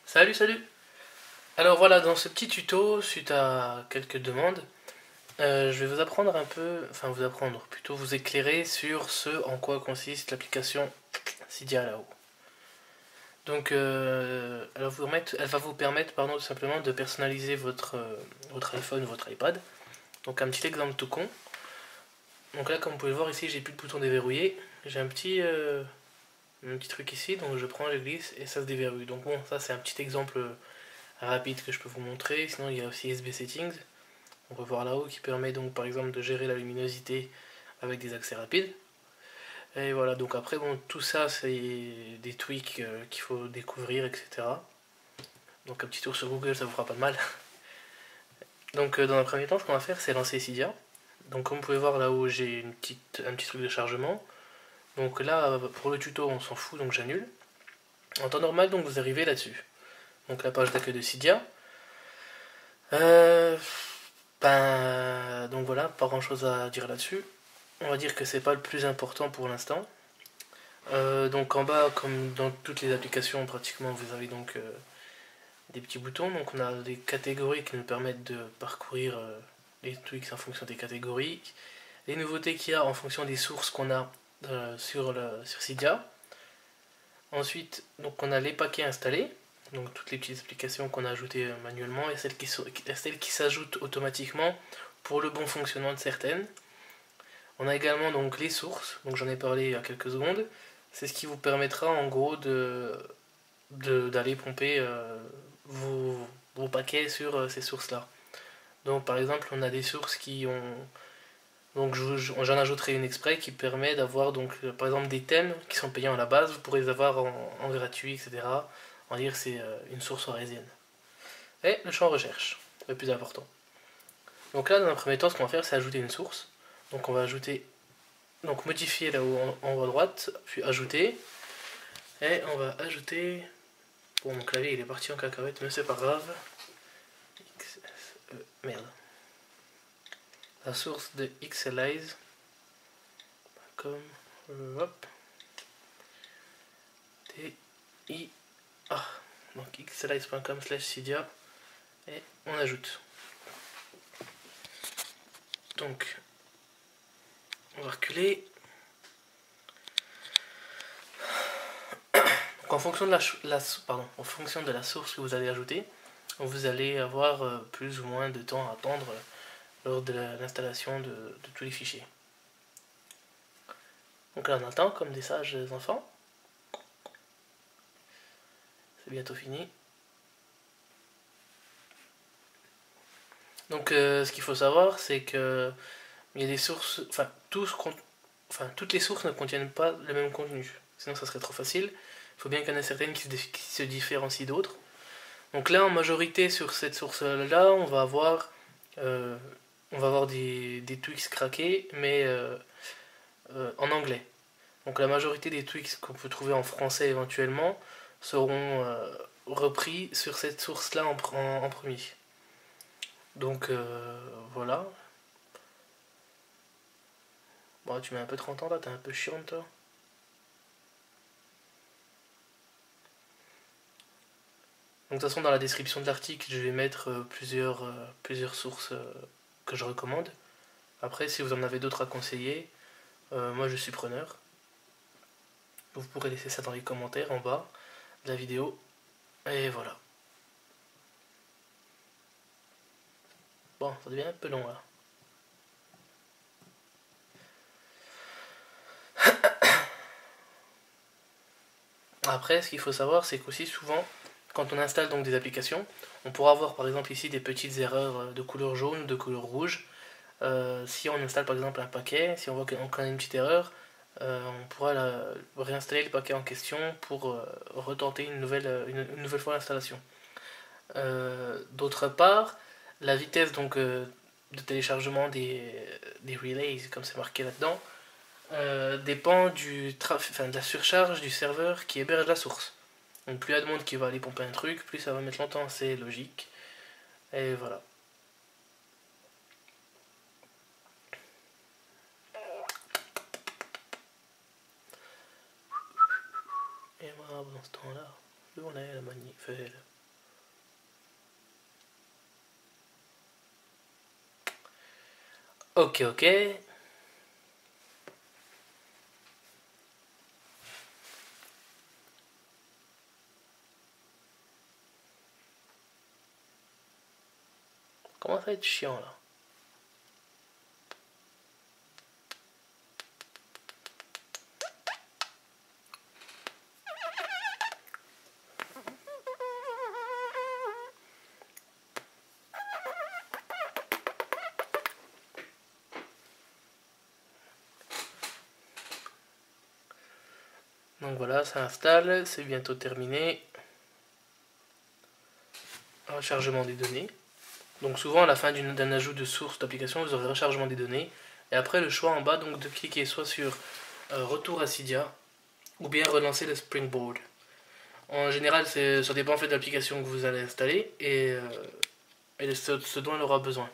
Salut, salut! Alors voilà, dans ce petit tuto, suite à quelques demandes, je vais vous apprendre un peu, enfin vous apprendre, plutôt vous éclairer sur ce en quoi consiste l'application Cydia là-haut. Donc, elle va vous permettre, pardon, tout simplement de personnaliser votre iPhone ou votre iPad. Donc un petit exemple tout con. Donc là, comme vous pouvez le voir ici, j'ai plus de bouton déverrouillé. J'ai un petit truc ici, donc je prends, je glisse et ça se déverrouille. Donc bon, ça c'est un petit exemple rapide que je peux vous montrer. Sinon, il y a aussi USB Settings. On peut voir là-haut qui permet donc par exemple de gérer la luminosité avec des accès rapides. Et voilà, donc après, bon, tout ça c'est des tweaks qu'il faut découvrir, etc. Donc un petit tour sur Google, ça vous fera pas de mal. Donc dans un premier temps, ce qu'on va faire, c'est lancer Cydia. Donc comme vous pouvez voir là-haut, j'ai un petit truc de chargement. Donc là, pour le tuto, on s'en fout, donc j'annule. En temps normal, donc vous arrivez là-dessus. Donc la page d'accueil de Cydia. Euh, donc voilà, pas grand chose à dire là-dessus. On va dire que c'est pas le plus important pour l'instant. Donc en bas, comme dans toutes les applications pratiquement, vous avez donc des petits boutons. Donc on a des catégories qui nous permettent de parcourir les tweaks en fonction des catégories. Les nouveautés qu'il y a en fonction des sources qu'on a sur Cydia. Ensuite, donc on a les paquets installés. Donc toutes les petites applications qu'on a ajoutées manuellement et celles qui s'ajoutent automatiquement pour le bon fonctionnement de certaines. On a également donc les sources, donc j'en ai parlé il y a quelques secondes. C'est ce qui vous permettra en gros d'aller pomper vos paquets sur ces sources-là. Donc par exemple, on a des sources qui ont... Donc j'en ajouterai une exprès qui permet d'avoir donc par exemple des thèmes qui sont payants à la base, vous pourrez les avoir en gratuit, etc. On va dire que c'est une source horaisienne. Et le champ recherche, le plus important. Donc là, dans un premier temps, ce qu'on va faire, c'est ajouter une source. Donc on va ajouter, donc modifier là-haut en haut à droite, puis ajouter. Et on va ajouter... Bon, mon clavier il est parti en cacahuète, mais c'est pas grave. Merde. La source de Xelize. Comme... hop. T-I-A. Donc xelize.com/cydia. Et on ajoute. Donc, on va reculer. Donc en fonction de en fonction de la source que vous allez ajouter, vous allez avoir plus ou moins de temps à attendre lors de l'installation de tous les fichiers. Donc là on attend comme des sages enfants. C'est bientôt fini. Donc ce qu'il faut savoir, c'est que il y a des sources, toutes les sources ne contiennent pas le même contenu. Sinon ça serait trop facile. Il faut bien qu'il y en ait certaines qui se différencient d'autres. Donc là en majorité sur cette source-là, on va avoir des tweaks craqués, mais en anglais. Donc la majorité des tweaks qu'on peut trouver en français éventuellement seront repris sur cette source-là en premier. Donc voilà. Bon, tu mets un peu 30 ans là, t'es un peu chiant toi. Donc de toute façon dans la description de l'article je vais mettre plusieurs sources que je recommande. Après si vous en avez d'autres à conseiller, moi je suis preneur. Vous pourrez laisser ça dans les commentaires en bas de la vidéo. Et voilà. Bon, ça devient un peu long là. Après, ce qu'il faut savoir, c'est qu'aussi souvent, quand on installe donc des applications, on pourra avoir par exemple ici des petites erreurs de couleur jaune ou de couleur rouge. Si on installe par exemple un paquet, si on voit qu'on a une petite erreur, on pourra réinstaller le paquet en question pour retenter une nouvelle fois l'installation. D'autre part, la vitesse donc de téléchargement des relays, comme c'est marqué là-dedans, dépend de la surcharge du serveur qui héberge la source. Donc plus il y a de monde qui va aller pomper un truc, plus ça va mettre longtemps, c'est logique. Et voilà. Et voilà, dans ce temps-là, où on est la manivelle. Ok, ok. Comment ça va être chiant là? Donc voilà, ça installe, c'est bientôt terminé. Rechargement des données. Donc souvent à la fin d'un ajout de source d'application, vous aurez rechargement des données. Et après le choix en bas donc de cliquer soit sur retour à Cydia ou bien relancer le Springboard. En général, ça dépend en fait de l'application que vous allez installer et de ce dont elle aura besoin.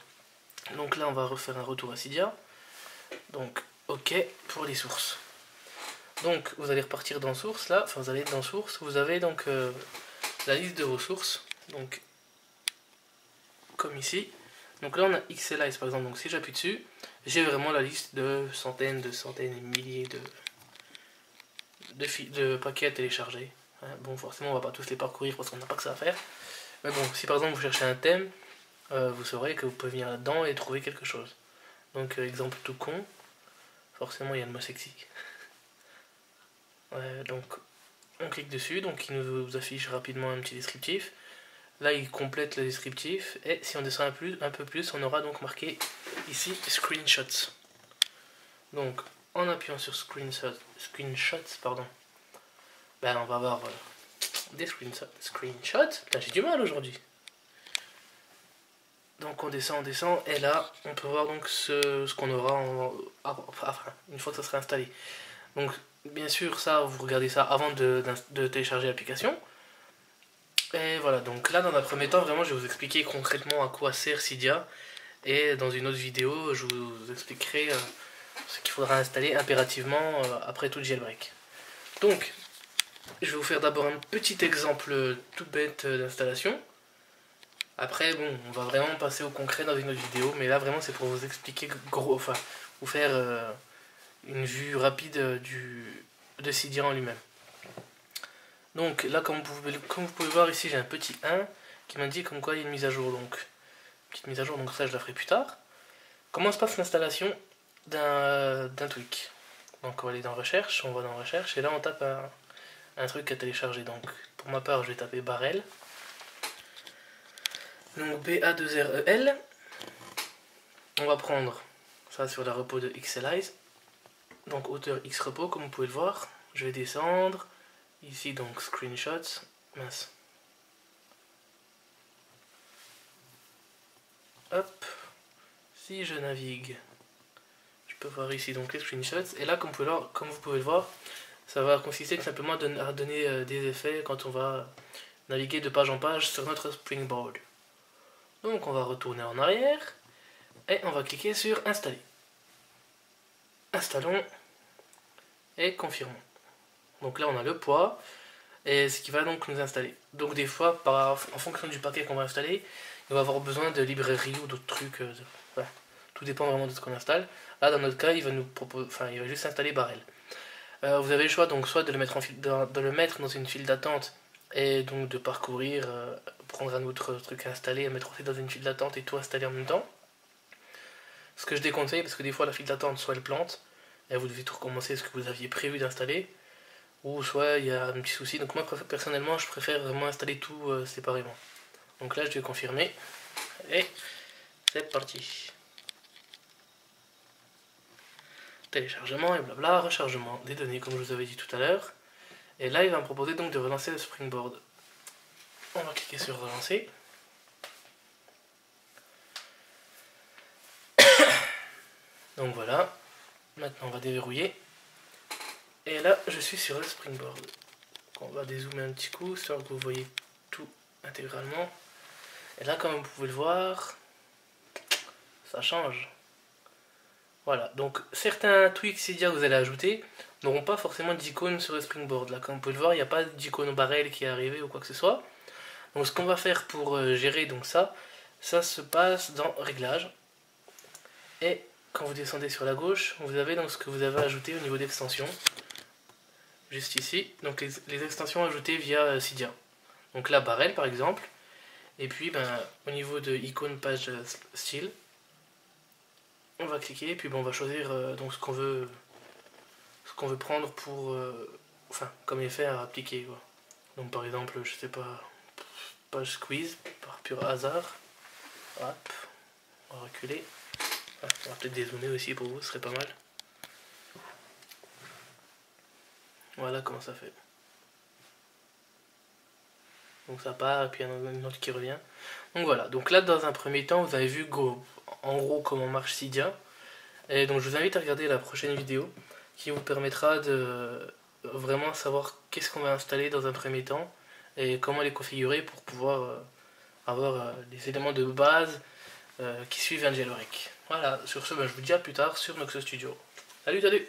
Donc là, on va refaire un retour à Cydia. Donc, OK pour les sources. Donc, vous allez repartir dans source là. Enfin, vous allez être dans source. Vous avez donc la liste de vos sources. Donc, comme ici. Donc là, on a XLize par exemple. Donc, si j'appuie dessus, j'ai vraiment la liste de centaines et milliers de paquets à télécharger. Bon, forcément, on va pas tous les parcourir parce qu'on n'a pas que ça à faire. Mais bon, si par exemple vous cherchez un thème, vous saurez que vous pouvez venir là-dedans et trouver quelque chose. Donc, exemple tout con, forcément il y a le mot sexy. Donc, on clique dessus, donc il nous affiche rapidement un petit descriptif. Là, il complète le descriptif, et si on descend un peu plus, on aura donc marqué ici screenshots. Donc, en appuyant sur screenshots, ben, on va avoir des screenshots. J'ai du mal aujourd'hui. Donc on descend, et là on peut voir donc ce qu'on aura une fois que ça sera installé. Donc bien sûr ça, vous regardez ça avant de télécharger l'application. Et voilà, donc là dans un premier temps, vraiment je vais vous expliquer concrètement à quoi sert Cydia. Et dans une autre vidéo, je vous expliquerai ce qu'il faudra installer impérativement après tout jailbreak. Donc, je vais vous faire d'abord un petit exemple tout bête d'installation. Après, bon, on va vraiment passer au concret dans une autre vidéo, mais là vraiment c'est pour vous expliquer vous faire une vue rapide de Cydia en lui-même. Donc là, comme vous pouvez voir ici, j'ai un petit 1 qui m'indique comme quoi il y a une mise à jour. Donc, petite mise à jour, donc ça je la ferai plus tard. Comment se passe l'installation d'un tweak? Donc on va aller dans recherche, on va dans recherche, et là on tape un truc à télécharger. Donc pour ma part, je vais taper Barrel. Donc BA2REL, on va prendre ça sur la repo de XLize, donc auteur X repo comme vous pouvez le voir. Je vais descendre, ici donc screenshots, mince. Hop, si je navigue, je peux voir ici donc les screenshots, et là comme vous pouvez le voir, ça va consister tout simplement à donner des effets quand on va naviguer de page en page sur notre Springboard. Donc on va retourner en arrière et on va cliquer sur installer. Installons et confirmons. Donc là on a le poids et ce qui va donc nous installer. Donc des fois, en fonction du paquet qu'on va installer, il va avoir besoin de librairies ou d'autres trucs. Ouais. Tout dépend vraiment de ce qu'on installe. Là dans notre cas, il va nous proposer, il va juste installer Barrel. Vous avez le choix donc soit de le mettre dans une file d'attente et donc de parcourir, prendre un autre truc à installer, mettre aussi dans une file d'attente et tout installer en même temps. Ce que je déconseille parce que des fois la file d'attente soit elle plante et vous devez tout recommencer ce que vous aviez prévu d'installer, ou soit il y a un petit souci. Donc moi personnellement je préfère vraiment installer tout séparément. Donc là je vais confirmer et c'est parti. Téléchargement et blabla, rechargement des données comme je vous avais dit tout à l'heure. Et là il va me proposer donc de relancer le Springboard. On va cliquer sur relancer. Donc voilà, maintenant on va déverrouiller. Et là je suis sur le Springboard. On va dézoomer un petit coup, histoire que vous voyez tout intégralement. Et là comme vous pouvez le voir, ça change. Voilà, donc certains tweaks Cydia que vous allez ajouter n'auront pas forcément d'icône sur le Springboard. Là comme vous pouvez le voir, il n'y a pas d'icône Barrel qui est arrivé ou quoi que ce soit. Donc ce qu'on va faire pour gérer donc ça se passe dans Réglages. Et quand vous descendez sur la gauche, vous avez donc ce que vous avez ajouté au niveau d'extension. Juste ici, donc les extensions ajoutées via Cydia. Donc là, Barrel par exemple. Et puis au niveau de icône page style, on va cliquer et puis on va choisir donc ce qu'on veut prendre pour enfin comme effet à appliquer quoi. Donc par exemple, je sais pas, page squeeze par pur hasard. Hop, on va reculer. Ah, on va peut-être dézoomer aussi pour vous, ce serait pas mal. Voilà comment ça fait. Donc ça part, et puis il y en a une autre qui revient. Donc voilà, donc là dans un premier temps, vous avez vu en gros comment marche Cydia. Et donc je vous invite à regarder la prochaine vidéo qui vous permettra de vraiment savoir qu'est-ce qu'on va installer dans un premier temps et comment les configurer pour pouvoir avoir les éléments de base qui suivent un jailbreak. Voilà, sur ce, je vous dis à plus tard sur Noxo Studio. Salut, salut!